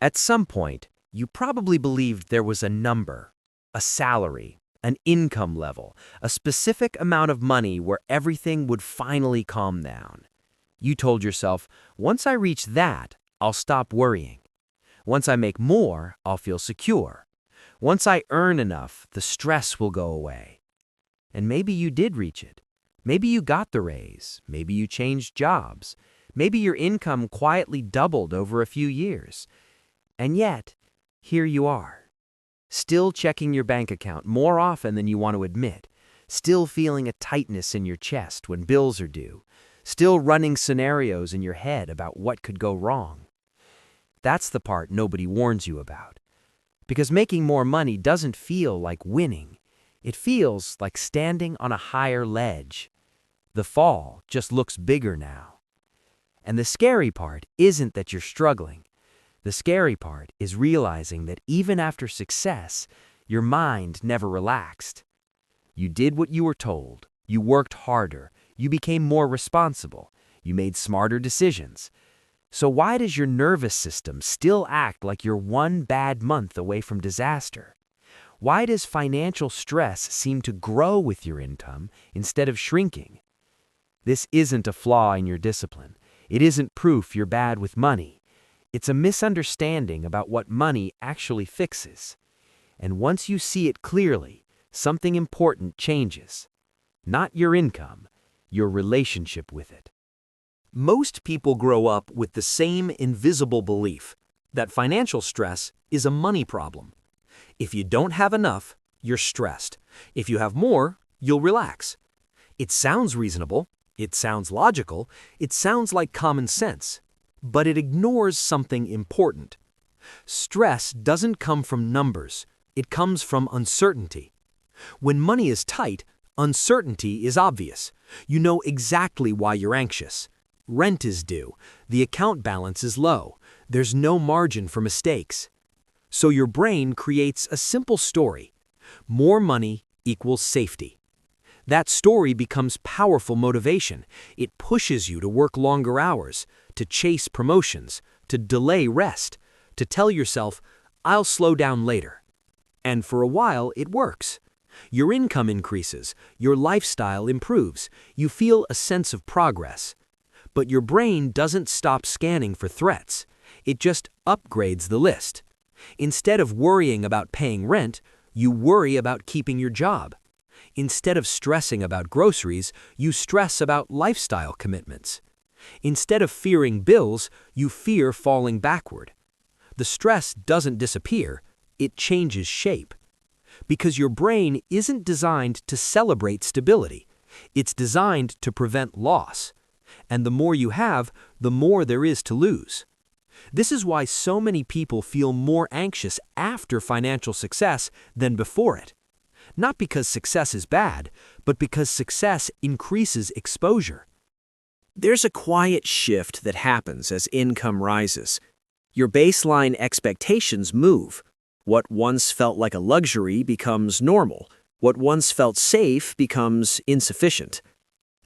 At some point, you probably believed there was a number, a salary, an income level, a specific amount of money where everything would finally calm down. You told yourself, once I reach that, I'll stop worrying. Once I make more, I'll feel secure. Once I earn enough, the stress will go away. And maybe you did reach it. Maybe you got the raise. Maybe you changed jobs. Maybe your income quietly doubled over a few years. And yet, here you are, still checking your bank account more often than you want to admit, still feeling a tightness in your chest when bills are due, still running scenarios in your head about what could go wrong. That's the part nobody warns you about. Because making more money doesn't feel like winning. It feels like standing on a higher ledge. The fall just looks bigger now. And the scary part isn't that you're struggling. The scary part is realizing that even after success, your mind never relaxed. You did what you were told. You worked harder. You became more responsible. You made smarter decisions. So why does your nervous system still act like you're one bad month away from disaster? Why does financial stress seem to grow with your income instead of shrinking? This isn't a flaw in your discipline. It isn't proof you're bad with money. It's a misunderstanding about what money actually fixes. And once you see it clearly, something important changes. Not your income, your relationship with it. Most people grow up with the same invisible belief that financial stress is a money problem. If you don't have enough, you're stressed. If you have more, you'll relax. It sounds reasonable, it sounds logical, it sounds like common sense, but it ignores something important. Stress doesn't come from numbers, it comes from uncertainty. When money is tight, uncertainty is obvious. You know exactly why you're anxious. Rent is due, the account balance is low, there's no margin for mistakes. So your brain creates a simple story. More money equals safety. That story becomes powerful motivation. It pushes you to work longer hours, to chase promotions, to delay rest, to tell yourself, I'll slow down later. And for a while, it works. Your income increases, your lifestyle improves, you feel a sense of progress. But your brain doesn't stop scanning for threats. It just upgrades the list. Instead of worrying about paying rent, you worry about keeping your job. Instead of stressing about groceries, you stress about lifestyle commitments. Instead of fearing bills, you fear falling backward. The stress doesn't disappear, it changes shape. Because your brain isn't designed to celebrate stability. It's designed to prevent loss. And the more you have, the more there is to lose. This is why so many people feel more anxious after financial success than before it. Not because success is bad, but because success increases exposure. There's a quiet shift that happens as income rises. Your baseline expectations move. What once felt like a luxury becomes normal. What once felt safe becomes insufficient.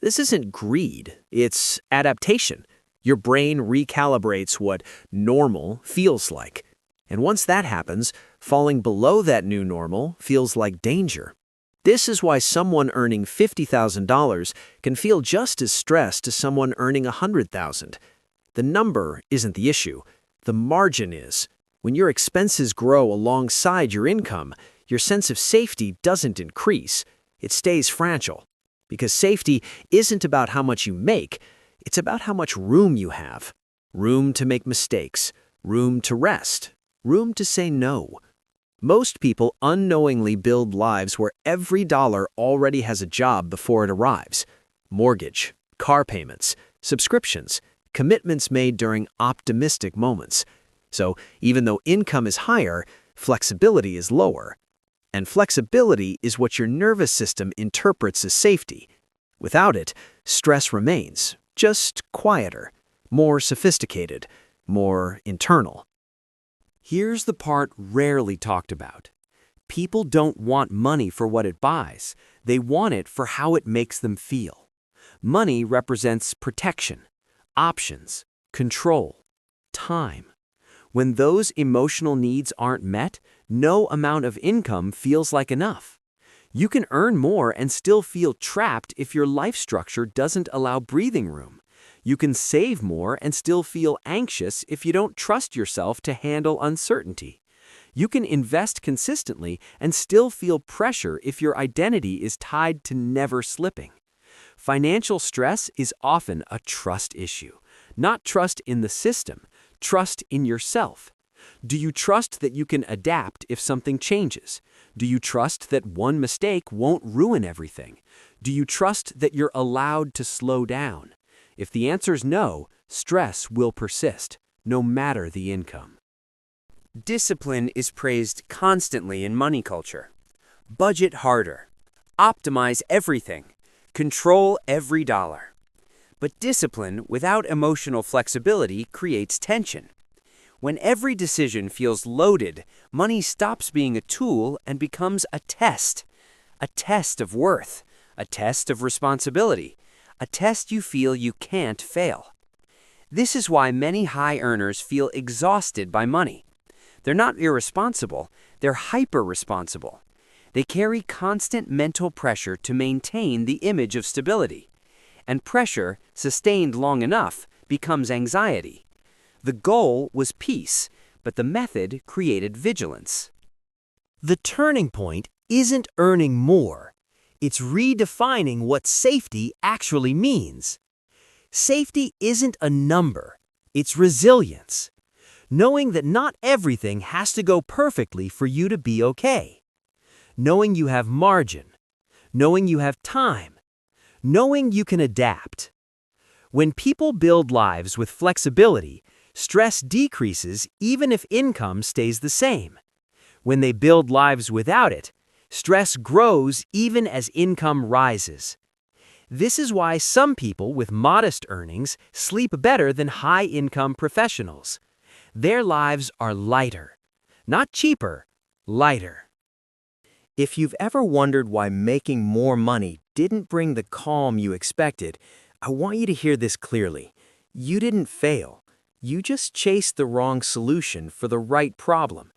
This isn't greed, it's adaptation. Your brain recalibrates what normal feels like. And once that happens, falling below that new normal feels like danger. This is why someone earning $50,000 can feel just as stressed as someone earning $100,000. The number isn't the issue, the margin is. When your expenses grow alongside your income, your sense of safety doesn't increase, it stays fragile. Because safety isn't about how much you make, it's about how much room you have. Room to make mistakes, room to rest, room to say no. Most people unknowingly build lives where every dollar already has a job before it arrives. Mortgage, car payments, subscriptions, commitments made during optimistic moments. So even though income is higher, flexibility is lower. And flexibility is what your nervous system interprets as safety. Without it, stress remains, just quieter, more sophisticated, more internal. Here's the part rarely talked about. People don't want money for what it buys. They want it for how it makes them feel. Money represents protection, options, control, time. When those emotional needs aren't met, no amount of income feels like enough. You can earn more and still feel trapped if your life structure doesn't allow breathing room. You can save more and still feel anxious if you don't trust yourself to handle uncertainty. You can invest consistently and still feel pressure if your identity is tied to never slipping. Financial stress is often a trust issue, not trust in the system, trust in yourself. Do you trust that you can adapt if something changes? Do you trust that one mistake won't ruin everything? Do you trust that you're allowed to slow down? If the answer's no, stress will persist, no matter the income. Discipline is praised constantly in money culture. Budget harder. Optimize everything. Control every dollar. But discipline without emotional flexibility creates tension. When every decision feels loaded, money stops being a tool and becomes a test of worth, a test of responsibility, a test you feel you can't fail. This is why many high earners feel exhausted by money. They're not irresponsible, they're hyper-responsible. They carry constant mental pressure to maintain the image of stability. And pressure, sustained long enough, becomes anxiety. The goal was peace, but the method created vigilance. The turning point isn't earning more. It's redefining what safety actually means. Safety isn't a number. It's resilience. Knowing that not everything has to go perfectly for you to be okay. Knowing you have margin. Knowing you have time. Knowing you can adapt. When people build lives with flexibility, stress decreases even if income stays the same. When they build lives without it, stress grows even as income rises. This is why some people with modest earnings sleep better than high-income professionals. Their lives are lighter. Not cheaper, lighter. If you've ever wondered why making more money didn't bring the calm you expected, I want you to hear this clearly. You didn't fail. You just chased the wrong solution for the right problem.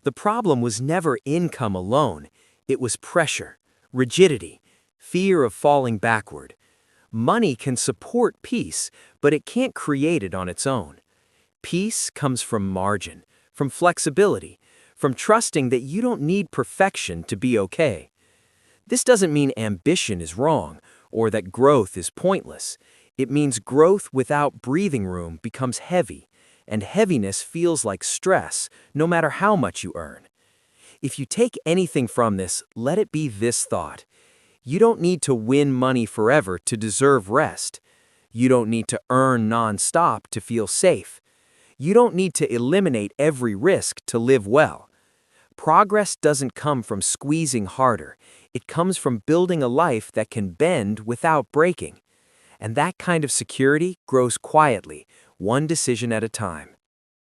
The problem was never income alone. It was pressure, rigidity, fear of falling backward. Money can support peace, but it can't create it on its own. Peace comes from margin, from flexibility, from trusting that you don't need perfection to be okay. This doesn't mean ambition is wrong or that growth is pointless. It means growth without breathing room becomes heavy, and heaviness feels like stress, no matter how much you earn. If you take anything from this, let it be this thought. You don't need to win money forever to deserve rest. You don't need to earn non-stop to feel safe. You don't need to eliminate every risk to live well. Progress doesn't come from squeezing harder. It comes from building a life that can bend without breaking. And that kind of security grows quietly, one decision at a time.